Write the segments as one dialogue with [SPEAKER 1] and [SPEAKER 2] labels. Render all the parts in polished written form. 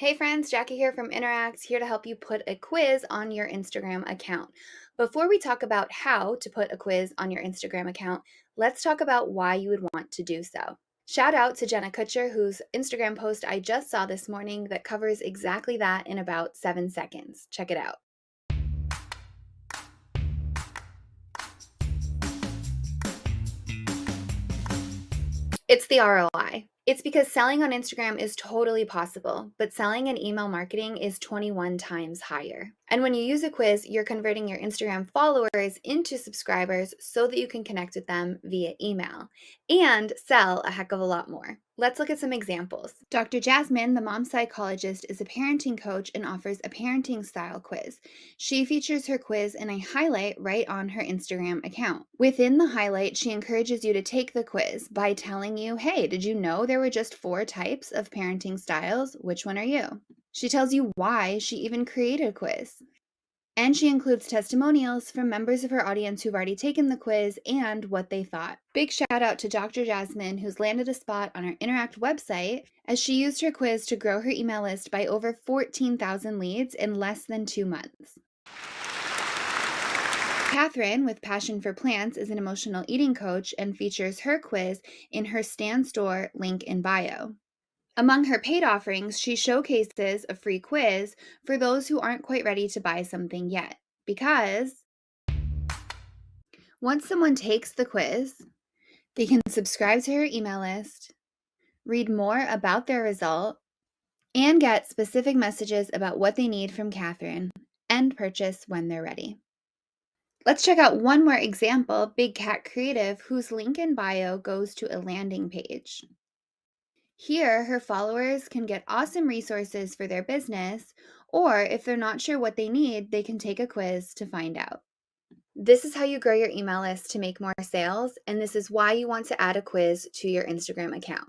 [SPEAKER 1] Hey friends, Jackie here from Interact, here to help you put a quiz on your Instagram account. Before we talk about how to put a quiz on your Instagram account, let's talk about why you would want to do so. Shout out to Jenna Kutcher, whose Instagram post I just saw this morning that covers exactly that in about 7 seconds. Check it out. It's the ROI. It's because selling on Instagram is totally possible, but selling in email marketing is 21 times higher. And when you use a quiz, you're converting your Instagram followers into subscribers so that you can connect with them via email and sell a heck of a lot more. Let's look at some examples. Dr. Jasmine, the mom psychologist, is a parenting coach and offers a parenting style quiz. She features her quiz in a highlight right on her Instagram account. Within the highlight, she encourages you to take the quiz by telling you, hey, did you know there were just 4 types of parenting styles? Which one are you? She tells you why she even created a quiz. And she includes testimonials from members of her audience who've already taken the quiz and what they thought. Big shout out to Dr. Jasmine, who's landed a spot on our Interact website as she used her quiz to grow her email list by over 14,000 leads in less than 2 months. Catherine, with Passion for Plants, is an emotional eating coach and features her quiz in her Stan Store link in bio. Among her paid offerings, she showcases a free quiz for those who aren't quite ready to buy something yet. Because once someone takes the quiz, they can subscribe to her email list, read more about their result, and get specific messages about what they need from Catherine and purchase when they're ready. Let's check out one more example, Big Cat Creative, whose link in bio goes to a landing page. Here, her followers can get awesome resources for their business, or if they're not sure what they need, they can take a quiz to find out. This is how you grow your email list to make more sales, and this is why you want to add a quiz to your Instagram account.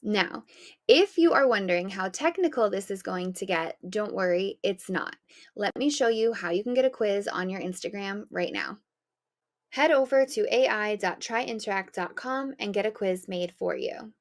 [SPEAKER 1] Now, if you are wondering how technical this is going to get, don't worry, it's not. Let me show you how you can get a quiz on your Instagram right now. Head over to ai.tryinteract.com and get a quiz made for you.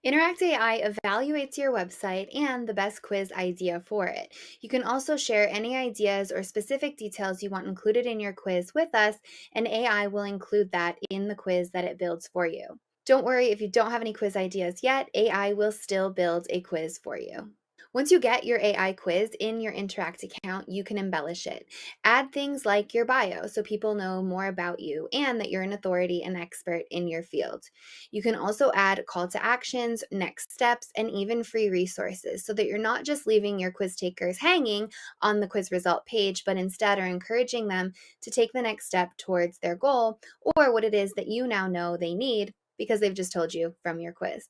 [SPEAKER 1] Interact AI evaluates your website and the best quiz idea for it. You can also share any ideas or specific details you want included in your quiz with us, and AI will include that in the quiz that it builds for you. Don't worry if you don't have any quiz ideas yet, AI will still build a quiz for you. Once you get your AI quiz in your Interact account, you can embellish it. Add things like your bio so people know more about you and that you're an authority and expert in your field. You can also add call to actions, next steps, and even free resources so that you're not just leaving your quiz takers hanging on the quiz result page, but instead are encouraging them to take the next step towards their goal or what it is that you now know they need because they've just told you from your quiz.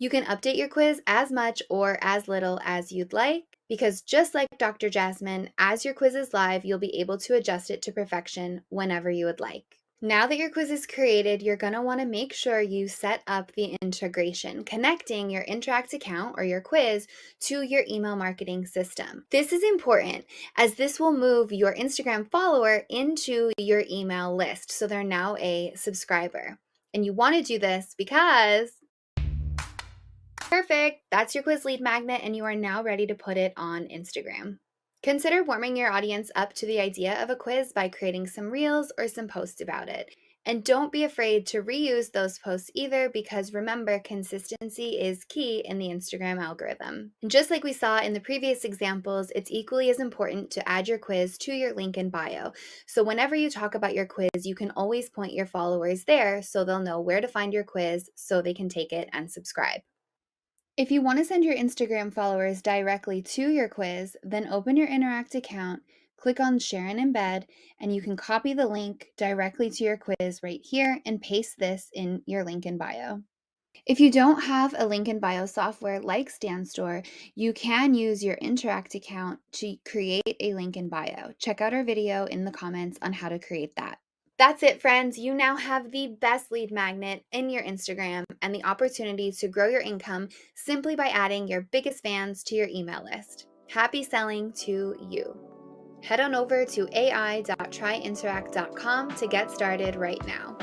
[SPEAKER 1] You can update your quiz as much or as little as you'd like, because just like Dr. Jasmine, as your quiz is live, you'll be able to adjust it to perfection whenever you would like. Now that your quiz is created, you're going to want to make sure you set up the integration, connecting your Interact account or your quiz to your email marketing system. This is important as this will move your Instagram follower into your email list, so they're now a subscriber. And you want to do this because perfect! That's your quiz lead magnet, and you are now ready to put it on Instagram. Consider warming your audience up to the idea of a quiz by creating some reels or some posts about it. And don't be afraid to reuse those posts either, because remember, consistency is key in the Instagram algorithm. And just like we saw in the previous examples, it's equally as important to add your quiz to your link in bio. So whenever you talk about your quiz, you can always point your followers there so they'll know where to find your quiz so they can take it and subscribe. If you want to send your Instagram followers directly to your quiz, then open your Interact account, click on Share and Embed, and you can copy the link directly to your quiz right here and paste this in your link in bio. If you don't have a link in bio software like Stan Store, you can use your Interact account to create a link in bio. Check out our video in the comments on how to create that. That's it, friends. You now have the best lead magnet in your Instagram and the opportunity to grow your income simply by adding your biggest fans to your email list. Happy selling to you. Head on over to ai.tryinteract.com to get started right now.